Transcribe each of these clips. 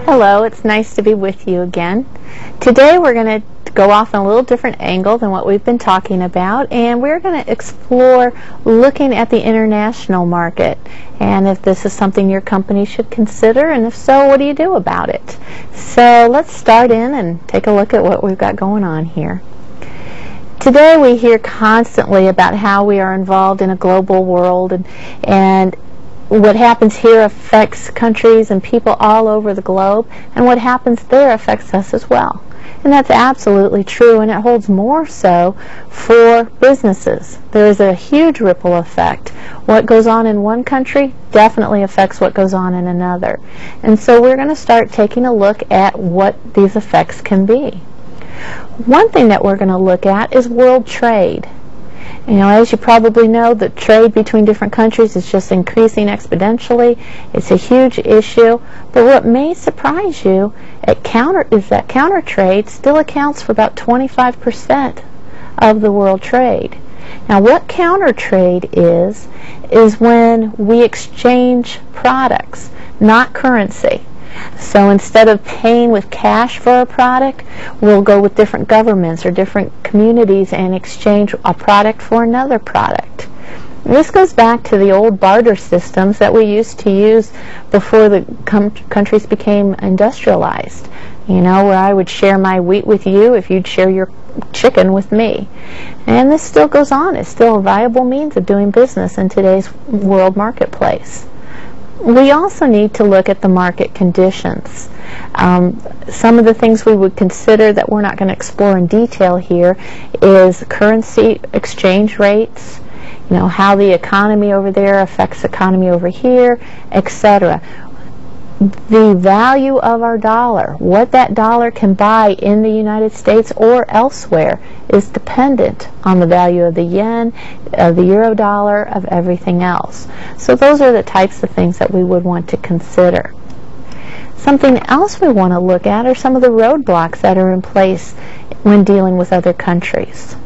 Hello, it's nice to be with you again. Today we're going to go off on a little different angle than what we've been talking about, and we're going to explore looking at the international market and if this is something your company should consider, and if so, what do you do about it? So let's start in and take a look at what we've got going on here. Today we hear constantly about how we are involved in a global world, and what happens here affects countries and people all over the globe, and what happens there affects us as well. And that's absolutely true, and it holds more so for businesses. There is a huge ripple effect. What goes on in one country definitely affects what goes on in another. And so we're going to start taking a look at what these effects can be. One thing that we're going to look at is world trade. You know, as you probably know, the trade between different countries is just increasing exponentially. It's a huge issue. But what may surprise you is that counter trade still accounts for about 25% of the world trade. Now, what counter trade is when we exchange products, not currency. So instead of paying with cash for a product, we'll go with different governments or different communities and exchange a product for another product. This goes back to the old barter systems that we used to use before the countries became industrialized. You know, where I would share my wheat with you if you'd share your chicken with me. And this still goes on. It's still a viable means of doing business in today's world marketplace. We also need to look at the market conditions. Some of the things we would consider that we're not going to explore in detail here is currency exchange rates, you know, how the economy over there affects the economy over here, etc. The value of our dollar, what that dollar can buy in the United States or elsewhere, is dependent on the value of the yen, of the euro dollar, of everything else. So those are the types of things that we would want to consider. Something else we want to look at are some of the roadblocks that are in place when dealing with other countries.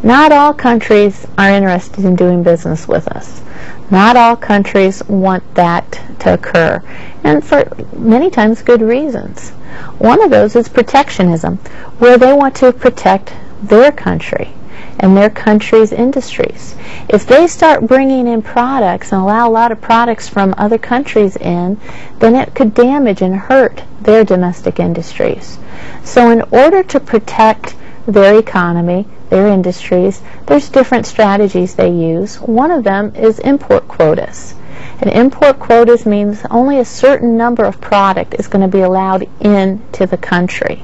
Not all countries are interested in doing business with us. Not all countries want that to occur, and for many times good reasons. One of those is protectionism, where they want to protect their country and their country's industries. If they start bringing in products and allow a lot of products from other countries in, then it could damage and hurt their domestic industries. So in order to protect their economy, their industries, there's different strategies they use. One of them is import quotas. And import quotas means only a certain number of product is going to be allowed into the country.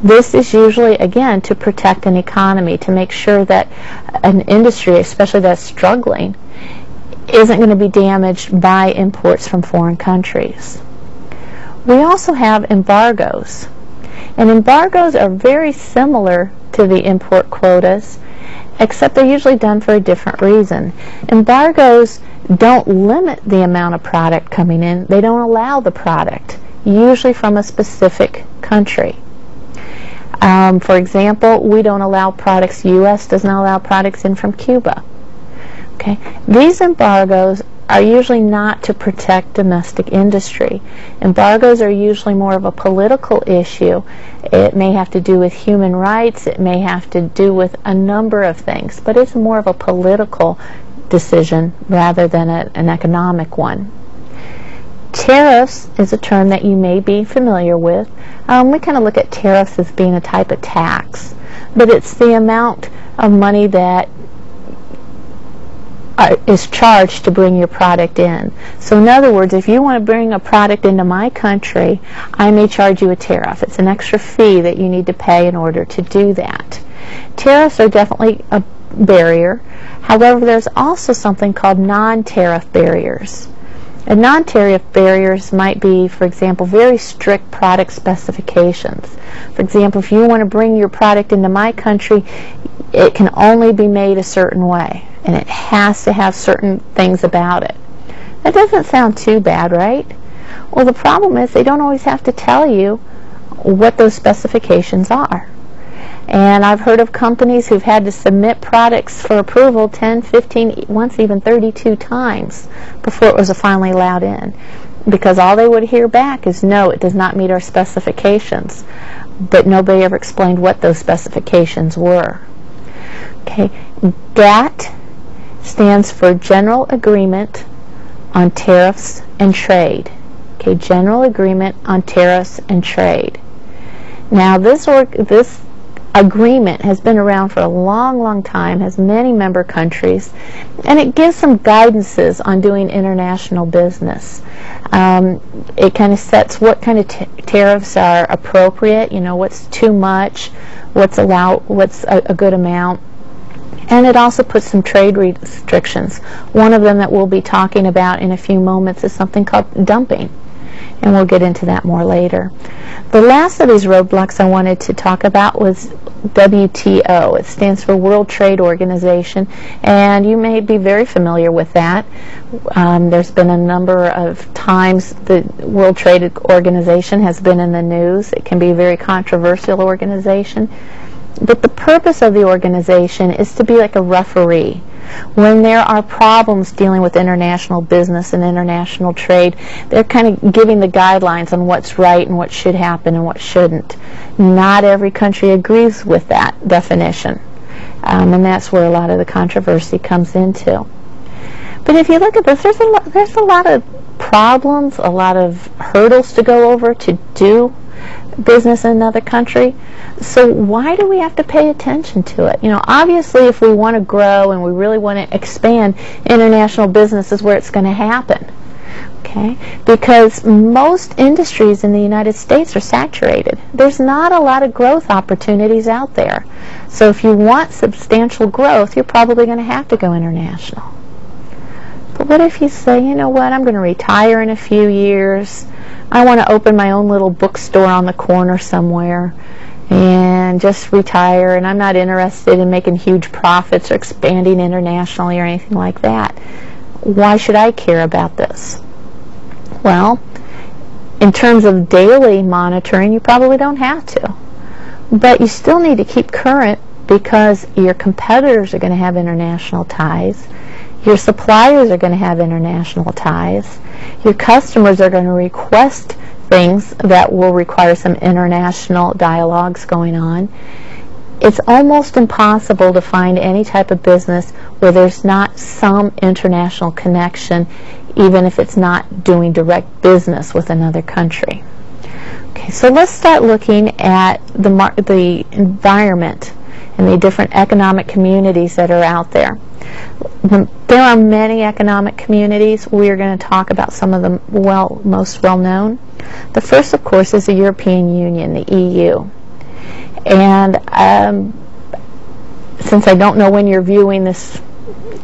This is usually, again, to protect an economy, to make sure that an industry, especially that's struggling, isn't going to be damaged by imports from foreign countries. We also have embargoes. And embargoes are very similar to the import quotas, except they're usually done for a different reason. Embargoes don't limit the amount of product coming in. They don't allow the product, usually from a specific country. For example, we don't allow products, the U.S. does not allow products in from Cuba. Okay? These embargoes are usually not to protect domestic industry. Embargoes are usually more of a political issue. It may have to do with human rights, it may have to do with a number of things, but it's more of a political decision rather than an economic one. Tariffs is a term that you may be familiar with. We kind of look at tariffs as being a type of tax, but it's the amount of money that is charged to bring your product in. So in other words, if you want to bring a product into my country, I may charge you a tariff. It's an extra fee that you need to pay in order to do that. Tariffs are definitely a barrier. However, there's also something called non-tariff barriers. And non-tariff barriers might be, for example, very strict product specifications. For example, if you want to bring your product into my country, it can only be made a certain way. and it has to have certain things about it. That doesn't sound too bad, right? Well, the problem is they don't always have to tell you what those specifications are. And I've heard of companies who've had to submit products for approval 10, 15, once even 32 times before it was finally allowed in, because all they would hear back is, no, it does not meet our specifications. But nobody ever explained what those specifications were. Okay, GATT stands for General Agreement on Tariffs and Trade. Okay, General Agreement on Tariffs and Trade. Now, this agreement has been around for a long, long time, has many member countries, and it gives some guidances on doing international business. It kind of sets what kind of tariffs are appropriate, you know, what's too much, what's allowed, what's a good amount. And it also puts some trade restrictions. One of them that we'll be talking about in a few moments is something called dumping, and we'll get into that more later. The last of these roadblocks I wanted to talk about was WTO. It stands for World Trade Organization, and you may be very familiar with that. There's been a number of times the World Trade Organization has been in the news. It can be a very controversial organization. But the purpose of the organization is to be like a referee. When there are problems dealing with international business and international trade, they're kind of giving the guidelines on what's right and what should happen and what shouldn't. Not every country agrees with that definition, and that's where a lot of the controversy comes into. But if you look at this, there's a lot of problems, a lot of hurdles to go over to do business in another country. So why do we have to pay attention to it? You know, obviously if we want to grow and we really want to expand, international business is where it's going to happen. Okay? Because most industries in the United States are saturated. There's not a lot of growth opportunities out there. So if you want substantial growth, you're probably going to have to go international. But what if you say, you know what, I'm going to retire in a few years. I want to open my own little bookstore on the corner somewhere and just retire, and I'm not interested in making huge profits or expanding internationally or anything like that. Why should I care about this? Well, in terms of daily monitoring, you probably don't have to. But you still need to keep current, because your competitors are going to have international ties. Your suppliers are going to have international ties. Your customers are going to request things that will require some international dialogues going on. It's almost impossible to find any type of business where there's not some international connection, even if it's not doing direct business with another country. Okay, so let's start looking at the environment and the different economic communities that are out there. There are many economic communities. We're going to talk about some of the most well-known. The first, of course, is the European Union, the EU. And since I don't know when you're viewing this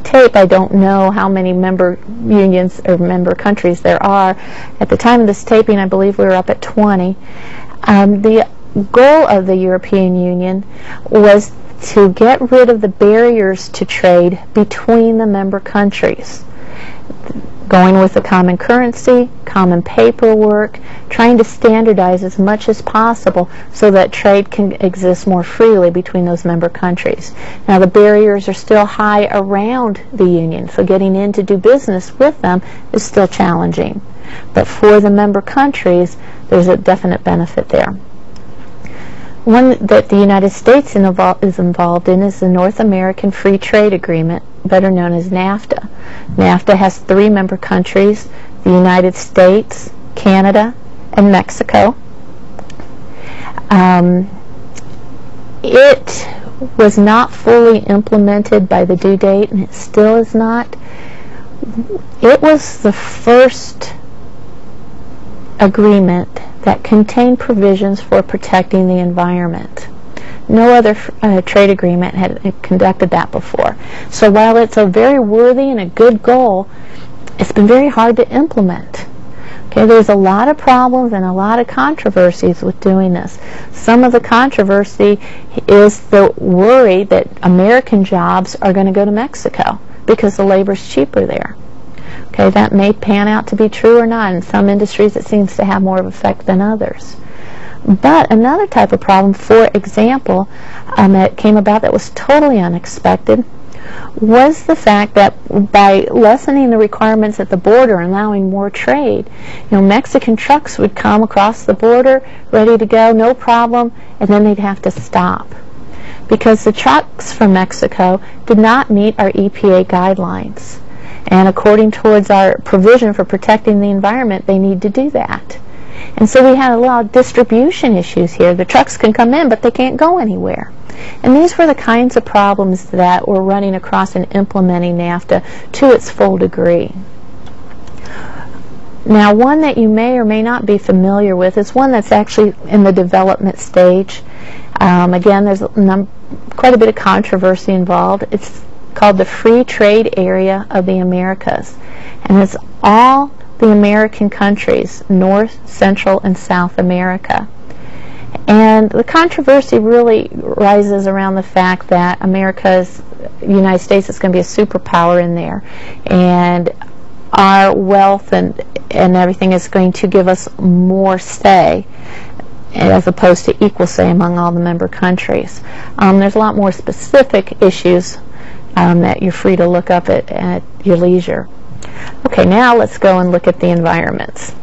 tape, I don't know how many member unions or member countries there are. At the time of this taping, I believe we were up at 20. The goal of the European Union was to get rid of the barriers to trade between the member countries, going with a common currency, common paperwork, trying to standardize as much as possible so that trade can exist more freely between those member countries. Now, the barriers are still high around the union, so getting in to do business with them is still challenging. But for the member countries, there's a definite benefit there. One that the United States is involved in is the North American Free Trade Agreement, better known as NAFTA. NAFTA has 3 member countries: the United States, Canada, and Mexico. It was not fully implemented by the due date, and it still is not. It was the first agreement that contained provisions for protecting the environment. No other trade agreement had conducted that before. So while it's a very worthy and a good goal, it's been very hard to implement. Okay, there's a lot of problems and a lot of controversies with doing this. Some of the controversy is the worry that American jobs are going to go to Mexico. because the labor's cheaper there. Okay, that may pan out to be true or not. In some industries it seems to have more of an effect than others. But another type of problem, for example, that came about that was totally unexpected, was the fact that by lessening the requirements at the border and allowing more trade, Mexican trucks would come across the border ready to go, no problem, and then they'd have to stop because the trucks from Mexico did not meet our EPA guidelines. And according towards our provision for protecting the environment, they need to do that. And so we had a lot of distribution issues here. The trucks can come in, but they can't go anywhere. And these were the kinds of problems that we're running across in implementing NAFTA to its full degree. Now, one that you may or may not be familiar with is one that's actually in the development stage. Again, there's quite a bit of controversy involved. It's called the Free Trade Area of the Americas. And it's all the American countries, North, Central, and South America. And the controversy really rises around the fact that the United States is going to be a superpower in there, and our wealth and everything is going to give us more say as opposed to equal say among all the member countries. There's a lot more specific issues that you're free to look up at your leisure. Okay, now let's go and look at the environments.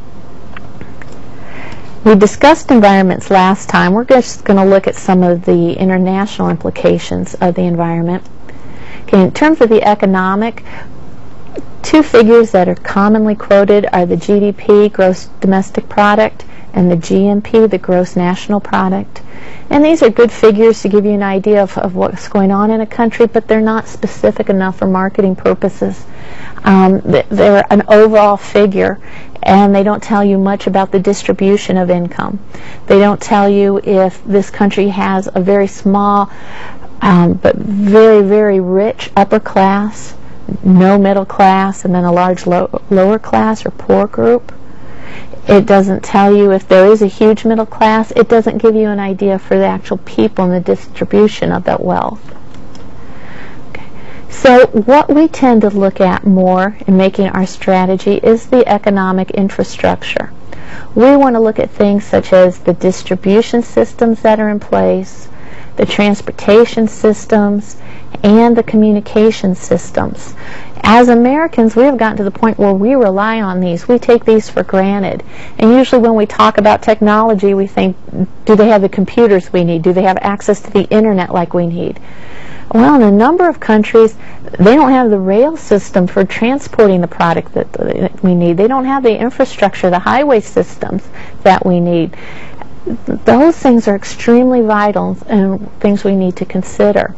We discussed environments last time. We're just going to look at some of the international implications of the environment. Okay, in terms of the economic, two figures that are commonly quoted are the GDP, gross domestic product, and the GNP, the gross national product. And these are good figures to give you an idea of what's going on in a country, but they're not specific enough for marketing purposes. They're an overall figure, and they don't tell you much about the distribution of income. They don't tell you if this country has a very small but very, very rich upper class, no middle class, and then a large lower class or poor group. It doesn't tell you if there is a huge middle class. It doesn't give you an idea for the actual people and the distribution of that wealth. Okay. So what we tend to look at more in making our strategy is the economic infrastructure. We want to look at things such as the distribution systems that are in place, the transportation systems, and the communication systems. As Americans, we have gotten to the point where we rely on these. We take these for granted. And usually when we talk about technology, we think, do they have the computers we need? Do they have access to the internet like we need? Well, in a number of countries, they don't have the rail system for transporting the product that we need. They don't have the infrastructure, the highway systems that we need. Those things are extremely vital and things we need to consider.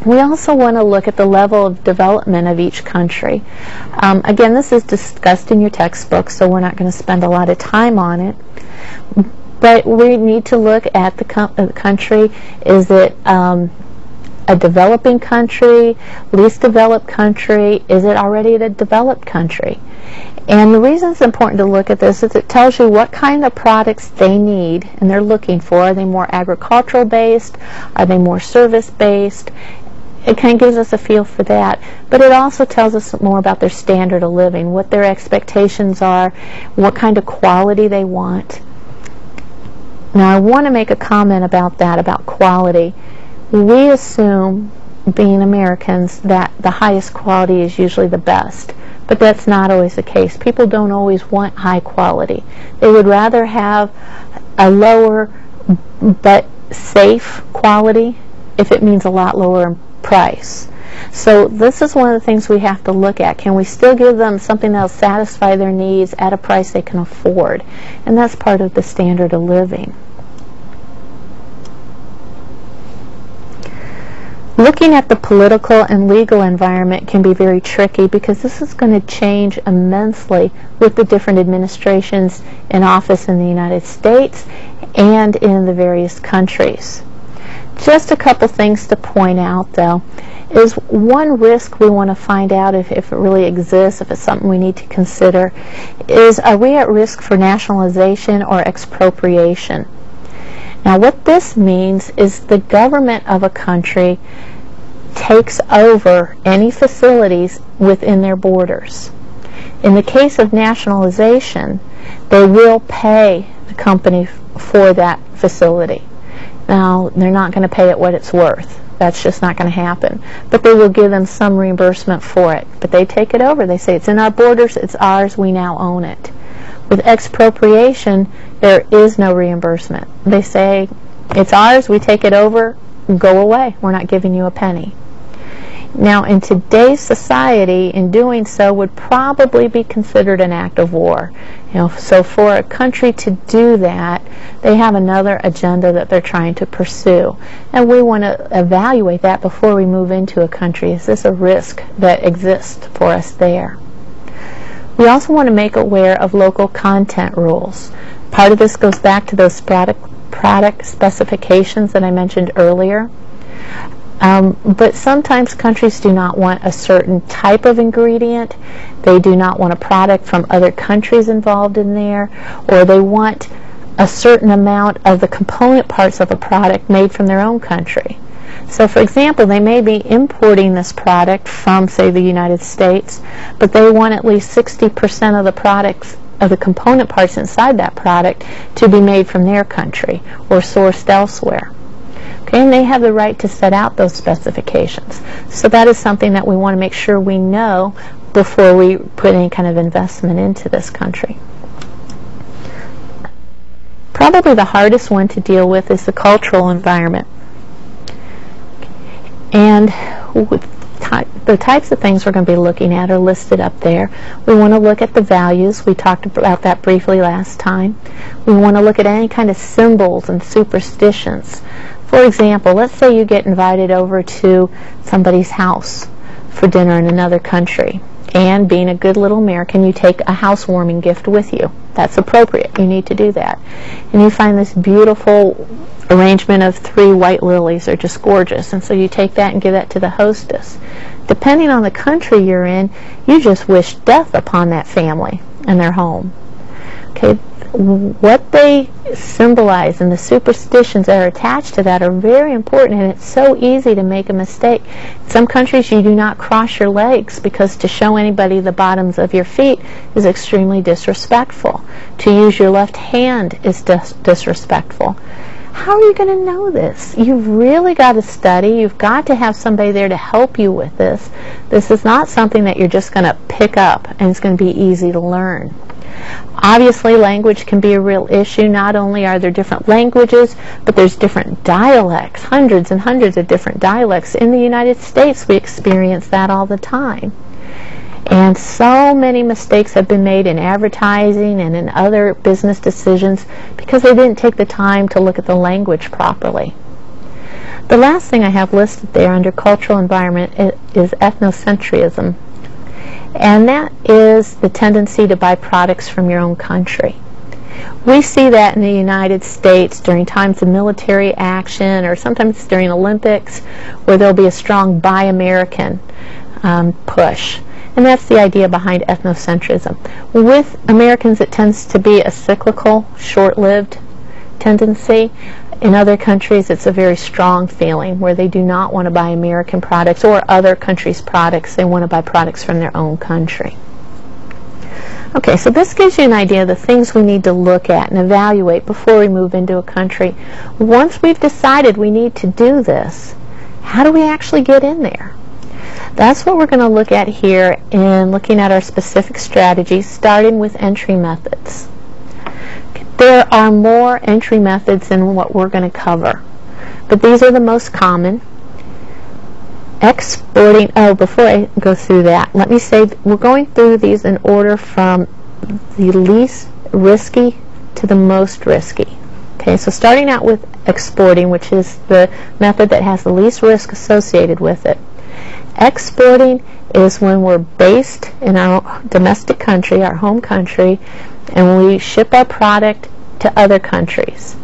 We also want to look at the level of development of each country. Again, this is discussed in your textbook, so we're not going to spend a lot of time on it. But we need to look at the country. Is it a developing country, least developed country? Is it already a developed country? And the reason it's important to look at this is it tells you what kind of products they need and they're looking for. Are they more agricultural based? Are they more service based? It kind of gives us a feel for that. But it also tells us more about their standard of living, what their expectations are, what kind of quality they want. Now I want to make a comment about that, about quality. We assume, being Americans, that the highest quality is usually the best. But that's not always the case. People don't always want high quality. They would rather have a lower but safe quality if it means a lot lower in price. So this is one of the things we have to look at. Can we still give them something that will satisfy their needs at a price they can afford? And that's part of the standard of living. Looking at the political and legal environment can be very tricky because this is going to change immensely with the different administrations in office in the United States and in the various countries. Just a couple things to point out, though, is one risk we want to find out if it really exists, if it's something we need to consider, is are we at risk for nationalization or expropriation? Now what this means is the government of a country takes over any facilities within their borders. In the case of nationalization, they will pay the company for that facility. Now, they're not going to pay it what it's worth. That's just not going to happen. But they will give them some reimbursement for it. But they take it over. They say, it's in our borders, it's ours, we now own it. With expropriation, there is no reimbursement. They say, it's ours, we take it over, go away. We're not giving you a penny. Now, in today's society, in doing so would probably be considered an act of war. So for a country to do that, they have another agenda that they're trying to pursue. And we want to evaluate that before we move into a country. Is this a risk that exists for us there? We also want to make aware of local content rules. Part of this goes back to those product specifications that I mentioned earlier. But sometimes countries do not want a certain type of ingredient. They do not want a product from other countries involved in there, or they want a certain amount of the component parts of a product made from their own country. So, for example, they may be importing this product from, say, the United States, but they want at least 60% of the products, of the component parts inside that product, to be made from their country or sourced elsewhere. Okay, and they have the right to set out those specifications. So that is something that we want to make sure we know before we put any kind of investment into this country. Probably the hardest one to deal with is the cultural environment. And the types of things we're going to be looking at are listed up there. We want to look at the values. We talked about that briefly last time. We want to look at any kind of symbols and superstitions. For example, let's say you get invited over to somebody's house for dinner in another country. And being a good little American, you take a housewarming gift with you. That's appropriate. You need to do that. And you find this beautiful arrangement of 3 white lilies. They're just gorgeous. And so you take that and give that to the hostess. Depending on the country you're in, you just wish death upon that family and their home. Okay, what they symbolize and the superstitions that are attached to that are very important, and it's so easy to make a mistake. In some countries you do not cross your legs because to show anybody the bottoms of your feet is extremely disrespectful. To use your left hand is disrespectful. How are you going to know this? You've really got to study. You've got to have somebody there to help you with this. This is not something that you're just going to pick up and it's going to be easy to learn. Obviously, language can be a real issue. Not only are there different languages, but there's different dialects, hundreds and hundreds of different dialects. In the United States, we experience that all the time. And so many mistakes have been made in advertising and in other business decisions because they didn't take the time to look at the language properly. The last thing I have listed there under cultural environment is ethnocentrism. And that is the tendency to buy products from your own country. We see that in the United States during times of military action or sometimes during Olympics where there'll be a strong Buy American push. And that's the idea behind ethnocentrism. With Americans, it tends to be a cyclical, short-lived tendency. In other countries, it's a very strong feeling where they do not want to buy American products or other countries' products. They want to buy products from their own country. Okay, so this gives you an idea of the things we need to look at and evaluate before we move into a country. Once we've decided we need to do this, how do we actually get in there? That's what we're going to look at here in looking at our specific strategies, starting with entry methods. There are more entry methods than what we're going to cover, but these are the most common. Exporting, before I go through that, let me say we're going through these in order from the least risky to the most risky. Okay, so starting out with exporting, which is the method that has the least risk associated with it. Exporting is when we're based in our domestic country, our home country, and we ship our product to other countries.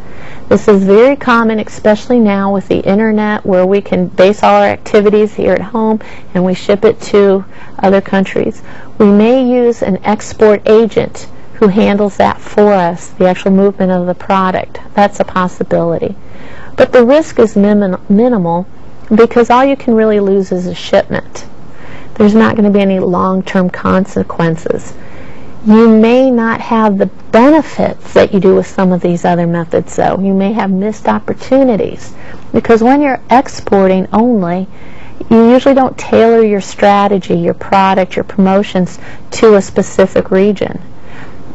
This is very common, especially now with the internet, where we can base all our activities here at home and we ship it to other countries. We may use an export agent who handles that for us, the actual movement of the product. That's a possibility. But the risk is minimal because all you can really lose is a shipment. There's not going to be any long-term consequences. You may not have the benefits that you do with some of these other methods, though. You may have missed opportunities, because when you're exporting only, you usually don't tailor your strategy, your product, your promotions to a specific region.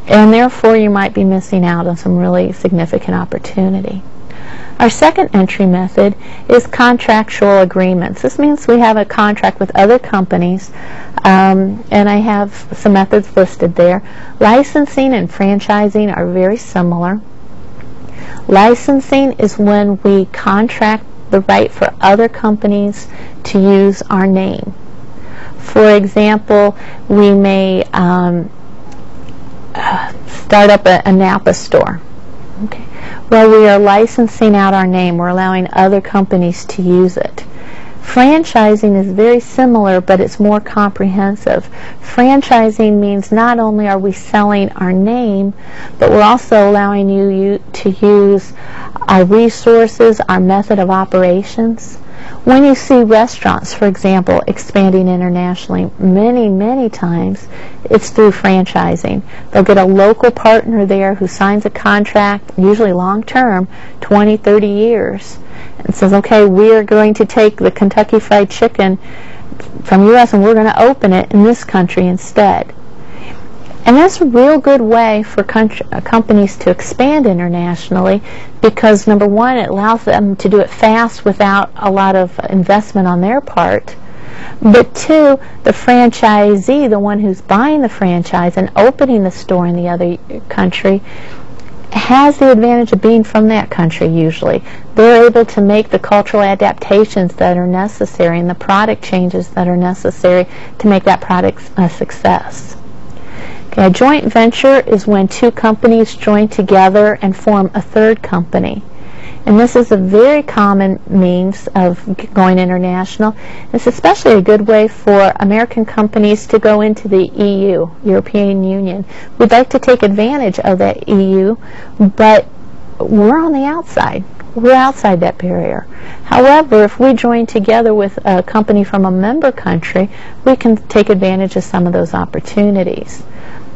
And therefore, you might be missing out on some really significant opportunity. Our second entry method is contractual agreements. This means we have a contract with other companies, and I have some methods listed there. Licensing and franchising are very similar. Licensing is when we contract the right for other companies to use our name. For example, we may start up a Napa store. Okay. Well, we are licensing out our name. We're allowing other companies to use it. Franchising is very similar, but it's more comprehensive. Franchising means not only are we selling our name, but we're also allowing you to use our resources, our method of operations. When you see restaurants, for example, expanding internationally, many times it's through franchising. They'll get a local partner there who signs a contract, usually long-term, 20, 30 years, and says, okay, we are going to take the Kentucky Fried Chicken from U.S. and we're going to open it in this country instead. And that's a real good way for companies to expand internationally, because number one, it allows them to do it fast without a lot of investment on their part. But two, the franchisee, the one who's buying the franchise and opening the store in the other country, has the advantage of being from that country usually. They're able to make the cultural adaptations that are necessary and the product changes that are necessary to make that product a success. Okay, a joint venture is when two companies join together and form a third company. And this is a very common means of going international. It's especially a good way for American companies to go into the EU, European Union. We'd like to take advantage of that EU, but we're on the outside. We're outside that barrier. However, if we join together with a company from a member country, we can take advantage of some of those opportunities.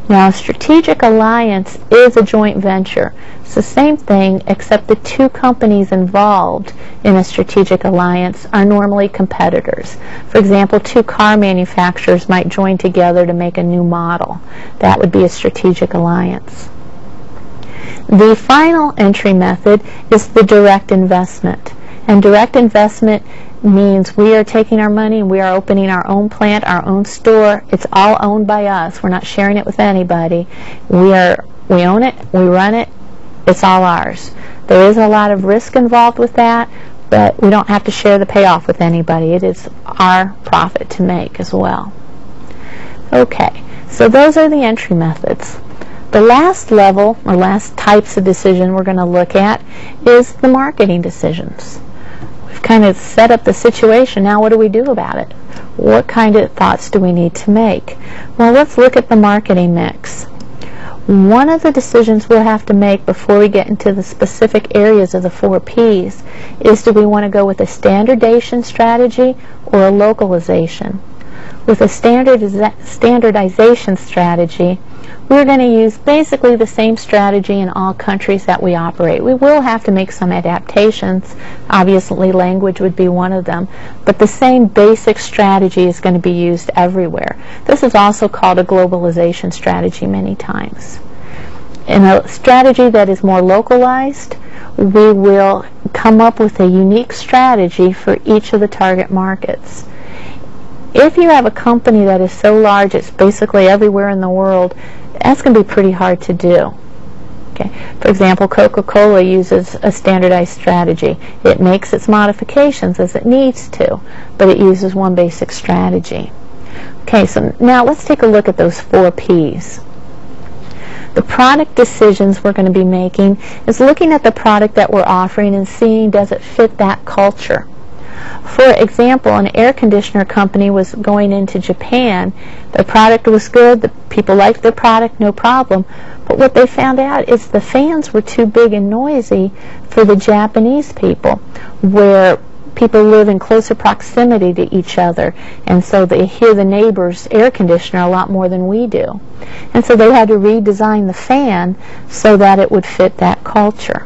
Now, a strategic alliance is a joint venture. It's the same thing, except the two companies involved in a strategic alliance are normally competitors. For example, two car manufacturers might join together to make a new model. That would be a strategic alliance. The final entry method is the direct investment. And direct investment means we are taking our money and we are opening our own plant, our own store. It's all owned by us. We're not sharing it with anybody. We own it, we run it, it's all ours. There is a lot of risk involved with that, but we don't have to share the payoff with anybody. It is our profit to make as well. Okay, so those are the entry methods. The last level, or last types of decision we're going to look at is the marketing decisions. We've kind of set up the situation. Now what do we do about it? What kind of thoughts do we need to make? Well, let's look at the marketing mix. One of the decisions we'll have to make before we get into the specific areas of the 4 Ps is, do we want to go with a standardization strategy or a localization? With a standardization strategy, we're going to use basically the same strategy in all countries that we operate. We will have to make some adaptations. Obviously, language would be one of them, but the same basic strategy is going to be used everywhere. This is also called a globalization strategy many times. In a strategy that is more localized, we will come up with a unique strategy for each of the target markets. If you have a company that is so large it's basically everywhere in the world, that's going to be pretty hard to do. Okay. For example, Coca-Cola uses a standardized strategy. It makes its modifications as it needs to, but it uses one basic strategy. Okay, so now let's take a look at those 4 Ps. The product decisions we're going to be making is looking at the product that we're offering and seeing, does it fit that culture? For example, an air conditioner company was going into Japan. The product was good, the people liked the product, no problem. But what they found out is the fans were too big and noisy for the Japanese people, where people live in closer proximity to each other, and so they hear the neighbor's air conditioner a lot more than we do. And so they had to redesign the fan so that it would fit that culture.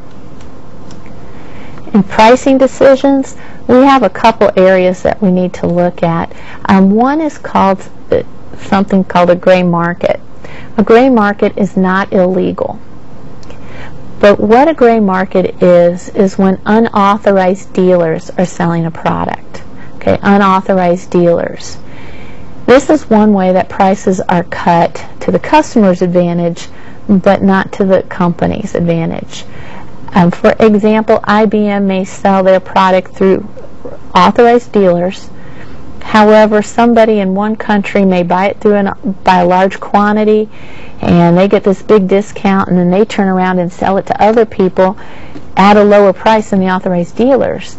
In pricing decisions, we have a couple areas that we need to look at. One is called something called a gray market. A gray market is not illegal. But what a gray market is when unauthorized dealers are selling a product. Okay, unauthorized dealers. This is one way that prices are cut to the customer's advantage, but not to the company's advantage. For example, IBM may sell their product through authorized dealers. However, somebody in one country may buy it by a large quantity, and they get this big discount, and then they turn around and sell it to other people at a lower price than the authorized dealers.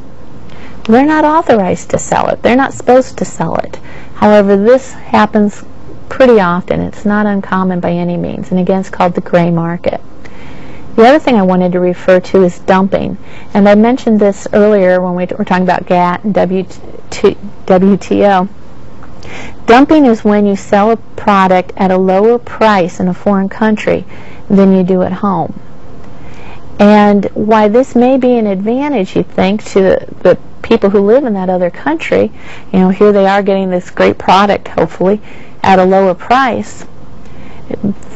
They're not authorized to sell it. They're not supposed to sell it. However, this happens pretty often. It's not uncommon by any means, and again, it's called the gray market. The other thing I wanted to refer to is dumping, and I mentioned this earlier when we were talking about GATT and WTO. Dumping is when you sell a product at a lower price in a foreign country than you do at home. And why this may be an advantage, you think, to the people who live in that other country, you know, here they are getting this great product, hopefully, at a lower price.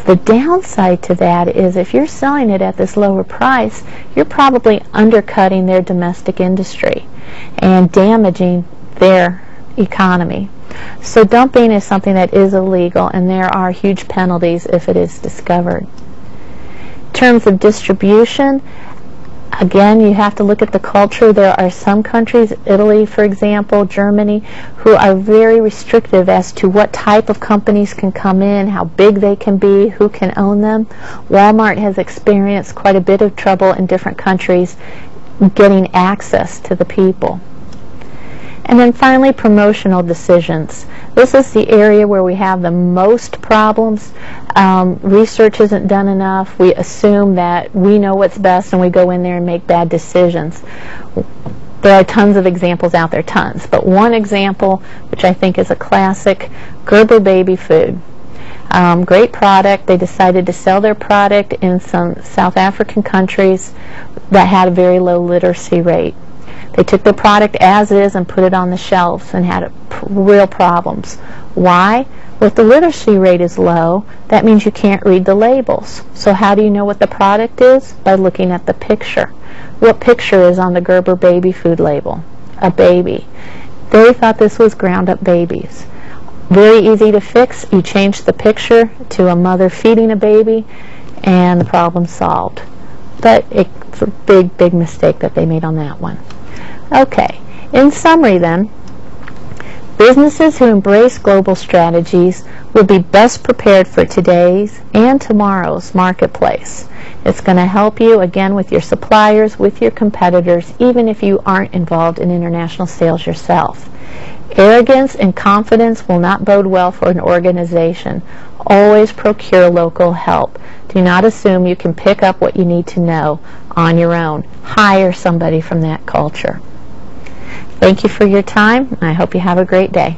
The downside to that is if you're selling it at this lower price, you're probably undercutting their domestic industry and damaging their economy. So dumping is something that is illegal, and there are huge penalties if it is discovered. In terms of distribution, again, you have to look at the culture. There are some countries, Italy, for example, Germany, who are very restrictive as to what type of companies can come in, how big they can be, who can own them. Walmart has experienced quite a bit of trouble in different countries getting access to the people. And then finally, promotional decisions. This is the area where we have the most problems. Research isn't done enough. We assume that we know what's best, and we go in there and make bad decisions. There are tons of examples out there, tons. But one example, which I think is a classic, Gerber baby food. Great product. They decided to sell their product in some South African countries that had a very low literacy rate. They took the product as is and put it on the shelves and had real problems. Why? Well, if the literacy rate is low, that means you can't read the labels. So how do you know what the product is? By looking at the picture. What picture is on the Gerber baby food label? A baby. They thought this was ground up babies. Very easy to fix. You change the picture to a mother feeding a baby, and the problem's solved. But it's a big, big mistake that they made on that one. Okay, in summary then, businesses who embrace global strategies will be best prepared for today's and tomorrow's marketplace. It's going to help you, again, with your suppliers, with your competitors, even if you aren't involved in international sales yourself. Arrogance and confidence will not bode well for an organization. Always procure local help. Do not assume you can pick up what you need to know on your own. Hire somebody from that culture. Thank you for your time, and I hope you have a great day.